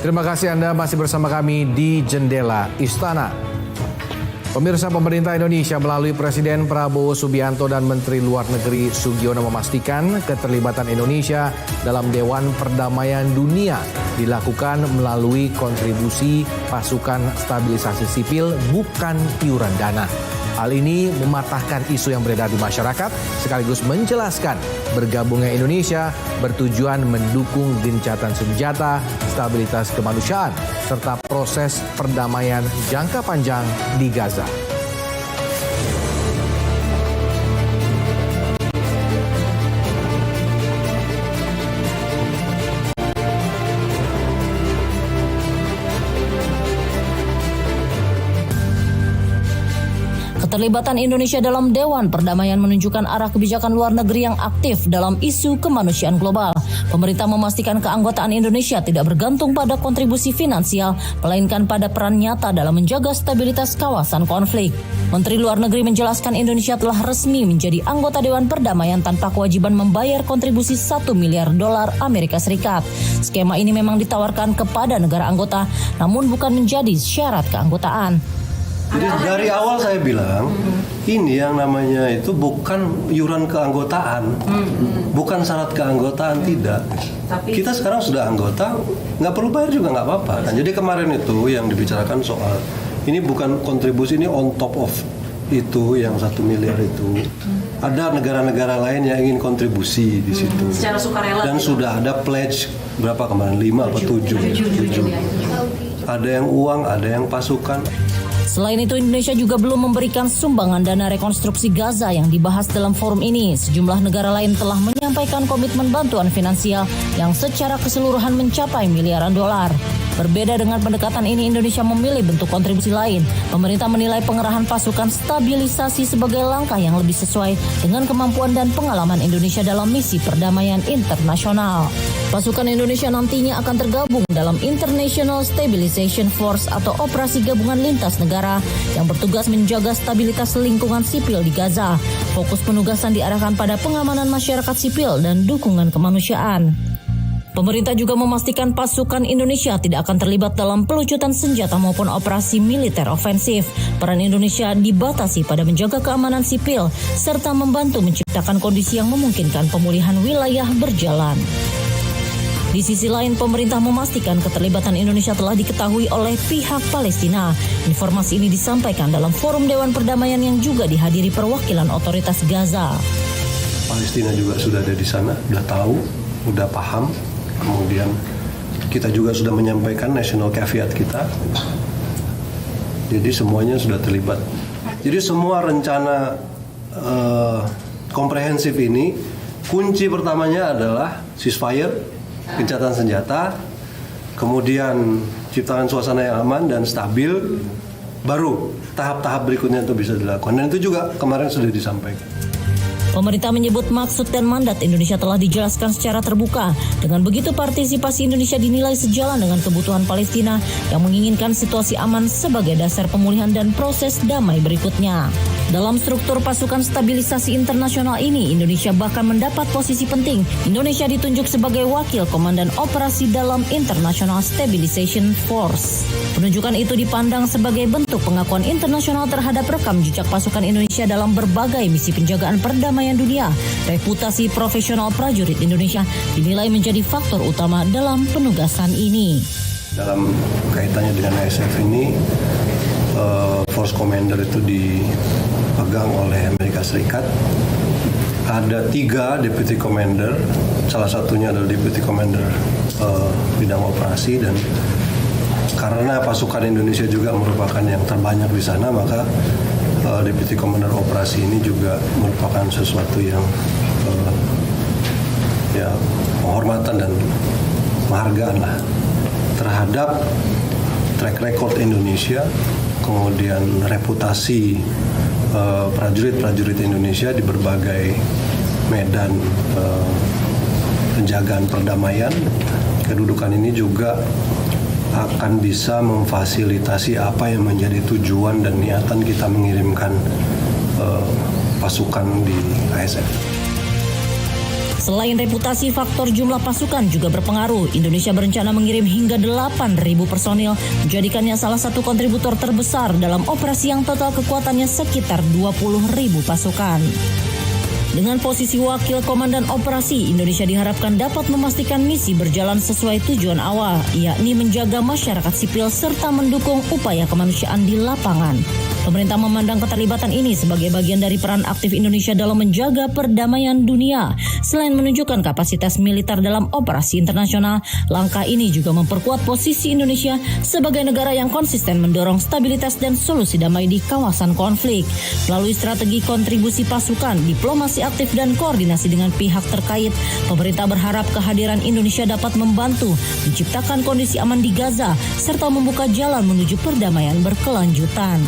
Terima kasih Anda masih bersama kami di Jendela Istana. Pemirsa, pemerintah Indonesia melalui Presiden Prabowo Subianto dan Menteri Luar Negeri Sugiono memastikan keterlibatan Indonesia dalam Dewan Perdamaian Dunia dilakukan melalui kontribusi pasukan stabilisasi sipil, bukan iuran dana. Hal ini mematahkan isu yang beredar di masyarakat sekaligus menjelaskan bergabungnya Indonesia bertujuan mendukung gencatan senjata, stabilitas kemanusiaan, serta proses perdamaian jangka panjang di Gaza. Keterlibatan Indonesia dalam Dewan Perdamaian menunjukkan arah kebijakan luar negeri yang aktif dalam isu kemanusiaan global. Pemerintah memastikan keanggotaan Indonesia tidak bergantung pada kontribusi finansial, melainkan pada peran nyata dalam menjaga stabilitas kawasan konflik. Menteri Luar Negeri menjelaskan Indonesia telah resmi menjadi anggota Dewan Perdamaian tanpa kewajiban membayar kontribusi $1 miliar Amerika Serikat. Skema ini memang ditawarkan kepada negara anggota, namun bukan menjadi syarat keanggotaan. Jadi dari awal saya bilang, ini yang namanya itu bukan iuran keanggotaan, bukan syarat keanggotaan, tidak. Kita sekarang sudah anggota, nggak perlu bayar juga nggak apa-apa. Kan? Jadi kemarin itu yang dibicarakan soal, ini bukan kontribusi, ini on top of itu yang 1 miliar itu. Ada negara-negara lain yang ingin kontribusi di situ. Secara sukarela. Dan sudah ada pledge, berapa kemarin, 5 atau 7. Ada yang uang, ada yang pasukan. Selain itu, Indonesia juga belum memberikan sumbangan dana rekonstruksi Gaza yang dibahas dalam forum ini. Sejumlah negara lain telah menyampaikan komitmen bantuan finansial yang secara keseluruhan mencapai miliaran dolar. Berbeda dengan pendekatan ini, Indonesia memilih bentuk kontribusi lain. Pemerintah menilai pengerahan pasukan stabilisasi sebagai langkah yang lebih sesuai dengan kemampuan dan pengalaman Indonesia dalam misi perdamaian internasional. Pasukan Indonesia nantinya akan tergabung dalam International Stabilization Force atau operasi gabungan lintas negara yang bertugas menjaga stabilitas lingkungan sipil di Gaza. Fokus penugasan diarahkan pada pengamanan masyarakat sipil dan dukungan kemanusiaan. Pemerintah juga memastikan pasukan Indonesia tidak akan terlibat dalam pelucutan senjata maupun operasi militer ofensif. Peran Indonesia dibatasi pada menjaga keamanan sipil serta membantu menciptakan kondisi yang memungkinkan pemulihan wilayah berjalan. Di sisi lain, pemerintah memastikan keterlibatan Indonesia telah diketahui oleh pihak Palestina. Informasi ini disampaikan dalam forum Dewan Perdamaian yang juga dihadiri perwakilan otoritas Gaza. Palestina juga sudah ada di sana, sudah tahu, sudah paham. Kemudian kita juga sudah menyampaikan national caveat kita. Jadi semuanya sudah terlibat. Jadi semua rencana komprehensif ini, kunci pertamanya adalah ceasefire, gencatan senjata, kemudian ciptakan suasana yang aman dan stabil, baru tahap-tahap berikutnya itu bisa dilakukan. Dan itu juga kemarin sudah disampaikan. Pemerintah menyebut maksud dan mandat Indonesia telah dijelaskan secara terbuka. Dengan begitu, partisipasi Indonesia dinilai sejalan dengan kebutuhan Palestina yang menginginkan situasi aman sebagai dasar pemulihan dan proses damai berikutnya. Dalam struktur pasukan stabilisasi internasional ini, Indonesia bahkan mendapat posisi penting. Indonesia ditunjuk sebagai wakil komandan operasi dalam International Stabilization Force. Penunjukan itu dipandang sebagai bentuk pengakuan internasional terhadap rekam jejak pasukan Indonesia dalam berbagai misi penjagaan perdamaian dunia. Reputasi profesional prajurit Indonesia dinilai menjadi faktor utama dalam penugasan ini. Dalam kaitannya dengan ISF ini, Force Commander itu dipegang oleh Amerika Serikat. Ada 3 Deputy Commander, salah satunya adalah Deputy Commander bidang operasi, dan karena pasukan Indonesia juga merupakan yang terbanyak di sana, maka Deputy Commander operasi ini juga merupakan sesuatu yang penghormatan dan penghargaan lah terhadap track record Indonesia, kemudian reputasi prajurit-prajurit Indonesia di berbagai medan penjagaan perdamaian. Kedudukan ini juga akan bisa memfasilitasi apa yang menjadi tujuan dan niatan kita mengirimkan pasukan di ISF. Selain reputasi, faktor jumlah pasukan juga berpengaruh. Indonesia berencana mengirim hingga 8.000 personil, menjadikannya salah satu kontributor terbesar dalam operasi yang total kekuatannya sekitar 20.000 pasukan. Dengan posisi wakil komandan operasi, Indonesia diharapkan dapat memastikan misi berjalan sesuai tujuan awal, yakni menjaga masyarakat sipil serta mendukung upaya kemanusiaan di lapangan. Pemerintah memandang keterlibatan ini sebagai bagian dari peran aktif Indonesia dalam menjaga perdamaian dunia. Selain menunjukkan kapasitas militer dalam operasi internasional, langkah ini juga memperkuat posisi Indonesia sebagai negara yang konsisten mendorong stabilitas dan solusi damai di kawasan konflik. Melalui strategi kontribusi pasukan, diplomasi aktif dan koordinasi dengan pihak terkait, pemerintah berharap kehadiran Indonesia dapat membantu menciptakan kondisi aman di Gaza serta membuka jalan menuju perdamaian berkelanjutan.